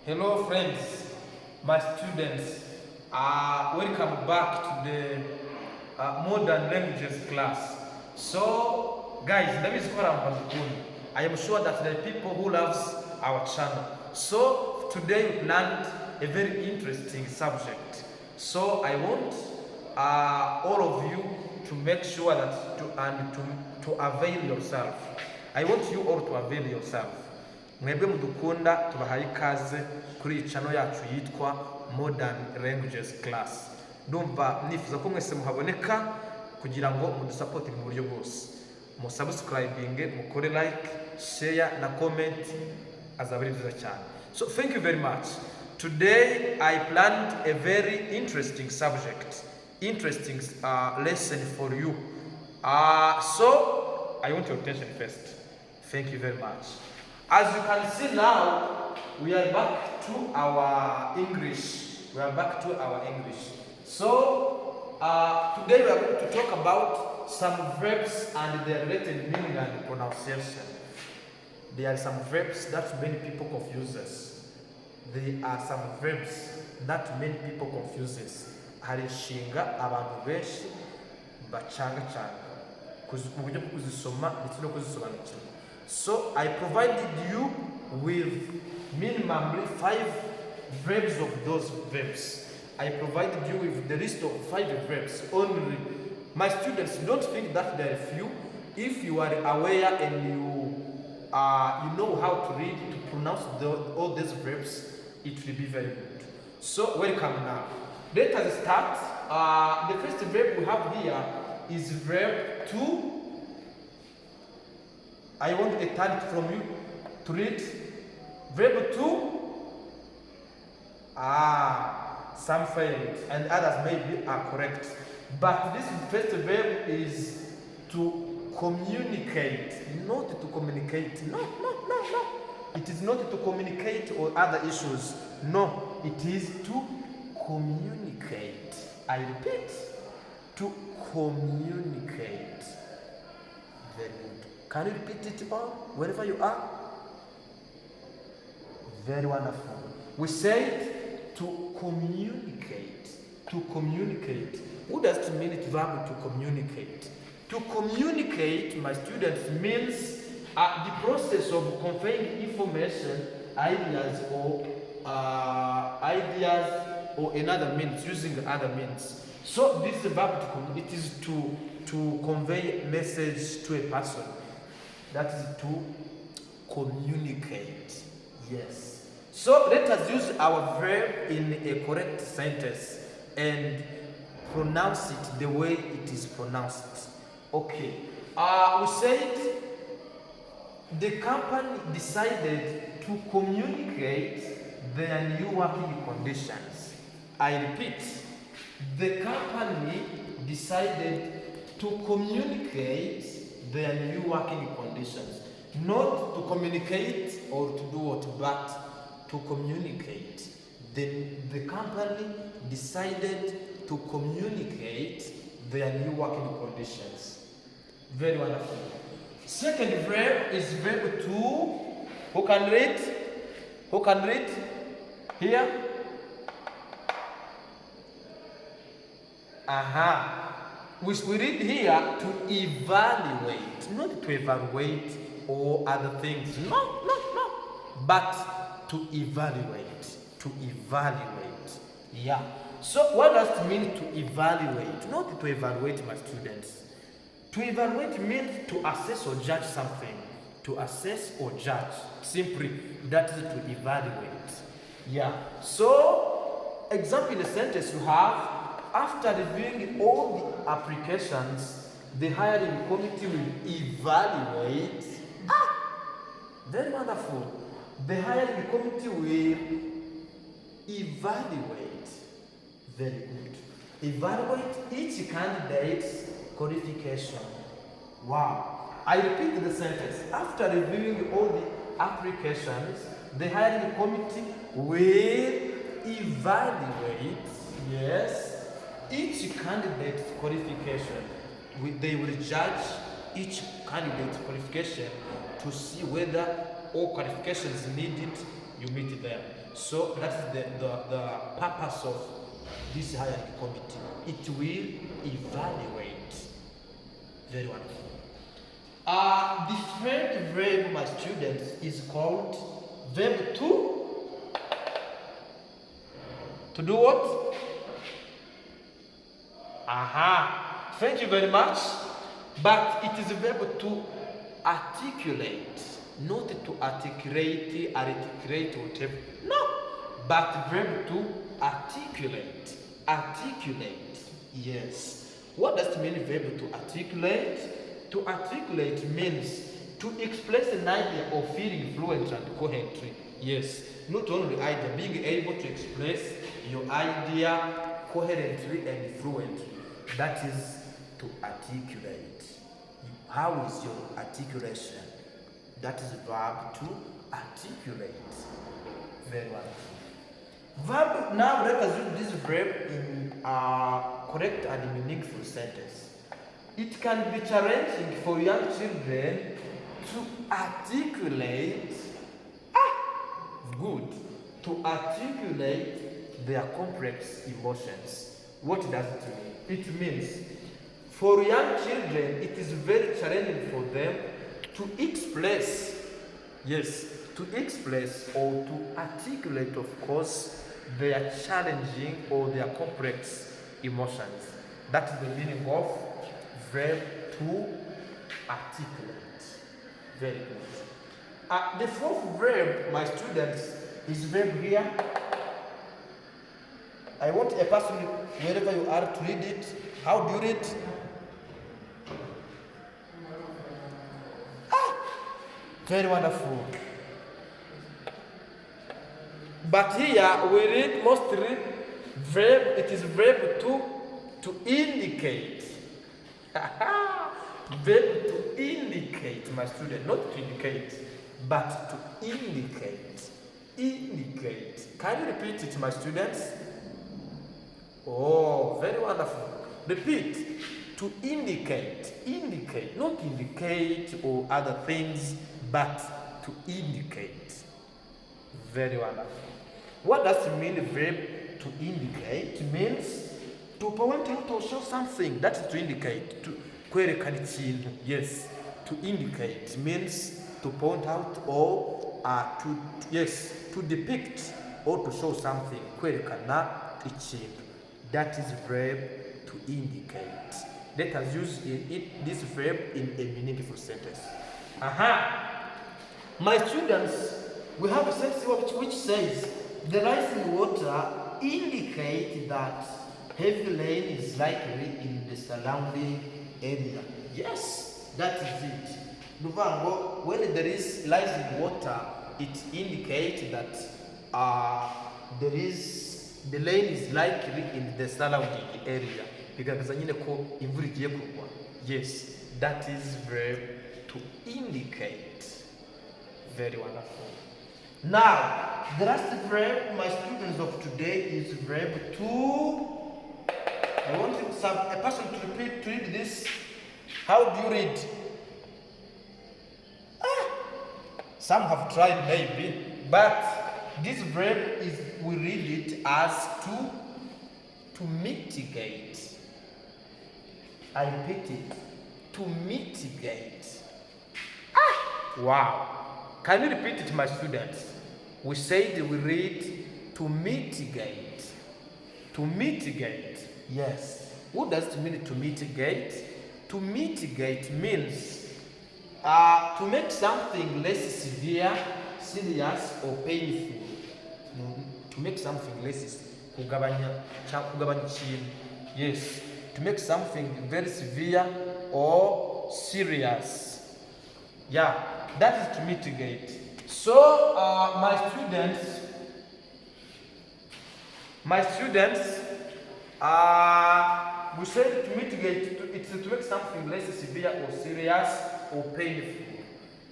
Hello friends, my students, welcome back to the modern languages class. So guys, I am sure that there are people who loves our channel. So today we planned a very interesting subject. So I want all of you to make sure that to avail yourself. I want you all to avail yourself. Mwebwe mudukunda tubahaye ikaze kuri channel yacu yitwa Modern Languages Class. Ndumva nifuza ko mwese muhaboneka kugira ngo mudusupport mu buryo bwose. Mu subscribing, mukore like, share na comment azabiri byiza cyane. So thank you very much. Today I planned a very interesting subject, interesting lesson for you. So I want your attention first. Thank you very much. As you can see now, we are back to our English. So today we are going to talk about some verbs and their related meaning and pronunciation. There are some verbs that many people confuses. There are some verbs that many people confuses. Hari inshinga abantu benshi bacanga mu buryo bwo kuzisoma ndetse no kuzisobanukirwa. So I provided you with minimally 5 verbs of those verbs. I provided you with the list of 5 verbs only. My students, don't think that there are few. If you are aware and you know how to read, to pronounce all these verbs, it will be very good. So welcome now. Let us start. The first verb we have here is verb to. I want a turn from you to read. Verb to. Some failed and others maybe are correct. But this first verb is to communicate, not to communicate. No. It is not to communicate or other issues. No, it is to communicate. I repeat, to communicate. Very good. Can you repeat it all, wherever you are? Very wonderful. We said to communicate. To communicate. What does it mean, the verb to communicate? To communicate, my students, means the process of conveying information, ideas or another means, using other means. So this verb, it is to convey a message to a person. That is to communicate. Yes. So let us use our verb in a correct sentence and pronounce it the way it is pronounced. Okay. We said the company decided to communicate their new working conditions. I repeat, the company decided to communicate their new working conditions. Not to communicate or to do what, but to communicate. The company decided to communicate their new working conditions. Very wonderful. Second verb is verb to. Who can read? Who can read? Here? We read here to evaluate, not to evaluate or other things. No. But to evaluate. To evaluate. Yeah. So what does it mean to evaluate? Not to evaluate, my students. To evaluate means to assess or judge something. To assess or judge. Simply, that is to evaluate. Yeah. So, example in the sentence you have, after reviewing all the applications, the hiring committee will evaluate. Very wonderful. The hiring committee will evaluate. Very good. Evaluate each candidate's qualification. Wow. I repeat the sentence. After reviewing all the applications, the hiring committee will evaluate, yes, each candidate's qualification. They will judge each candidate's qualification to see whether all qualifications needed you meet them. So that's the purpose of this hierarchy committee. It will evaluate. Very wonderful. The third verb, my students, is called verb to do what? Aha. Thank you very much. But it is a verb to articulate, not to articulate, whatever. No. But verb to articulate. Articulate. Yes. What does it mean, verb to articulate? To articulate means to express an idea or feeling fluent and coherently. Yes. Not only idea, being able to express your idea coherently and fluently. That is to articulate. How is your articulation? That is verb to articulate. Very wonderful. Verb, now let us use this verb in a correct and meaningful sentence. It can be challenging for young children to articulate, to articulate their complex emotions. What does it mean? It means for young children, it is very challenging for them to express, or to articulate, of course, their challenging or their complex emotions. That is the meaning of verb to articulate. Very good. The fourth verb, my students, is verb here. I want a person, wherever you are, to read it. How do you read? Very wonderful. But here we read mostly verb. It is verb to indicate. Verb to indicate, my student, not to indicate, but to indicate. Indicate. Can you repeat it, my students? Oh, very wonderful. Repeat. To indicate. Indicate. Not indicate or other things, but to indicate. Very wonderful. What does it mean, the verb to indicate? It means to point out or show something. That is to indicate. To kwerekana ikintu. Yes. To indicate means to point out or to depict or to show something. Kwerekana ikintu. That is verb to indicate. Let us use this verb in a meaningful sentence. My students, we have a sentence which says, the rising water indicates that heavy rain is likely in the surrounding area. Yes, that is it. When there is rising water, it indicates that the rain is likely in the surrounding area. Yes, that is verb to indicate. Very wonderful. Now, the last verb, my students of today, is verb to. I want a person to read this. How do you read? Some have tried maybe, but this verb we read it as to mitigate. I repeat it, to mitigate. Wow. Can you repeat it, my students? We said we read to mitigate. To mitigate. Yes. What does it mean to mitigate? To mitigate means to make something less severe, serious, or painful. To make something less yes. To make something very severe or serious. Yeah, that is to mitigate. So, my students, we said to mitigate, it's to make something less severe or serious or painful.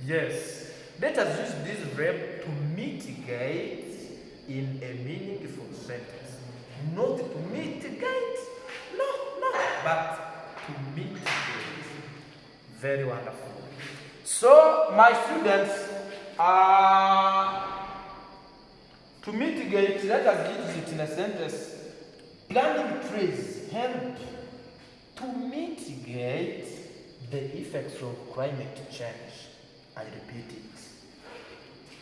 Yes. Let us use this verb to mitigate in a meaningful sentence. Not to mitigate, no, but to mitigate. Very wonderful. So, my students, To mitigate, let us use it in a sentence. Planting trees help to mitigate the effects of climate change. I repeat it.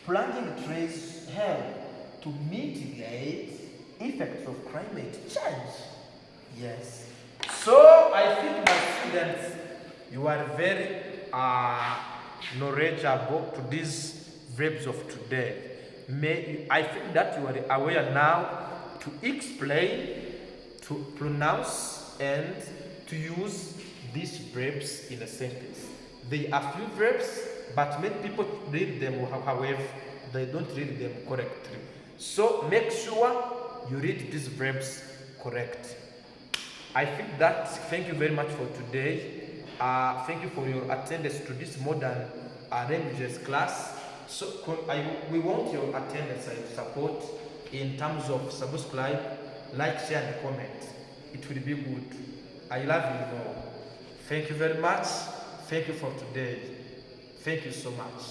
Planting trees help to mitigate effects of climate change. Yes. So I think my students, you are very knowledgeable to these verbs of today. I think that you are aware now to explain, to pronounce, and to use these verbs in a sentence. There are few verbs, but many people read them, however, they don't read them correctly. So make sure you read these verbs correct. I think that, thank you very much for today. Thank you for your attendance to this modern languages class. So we want your attendance and support in terms of subscribe, like, share, and comment. It will be good. I love you all. Thank you very much. Thank you for today. Thank you so much.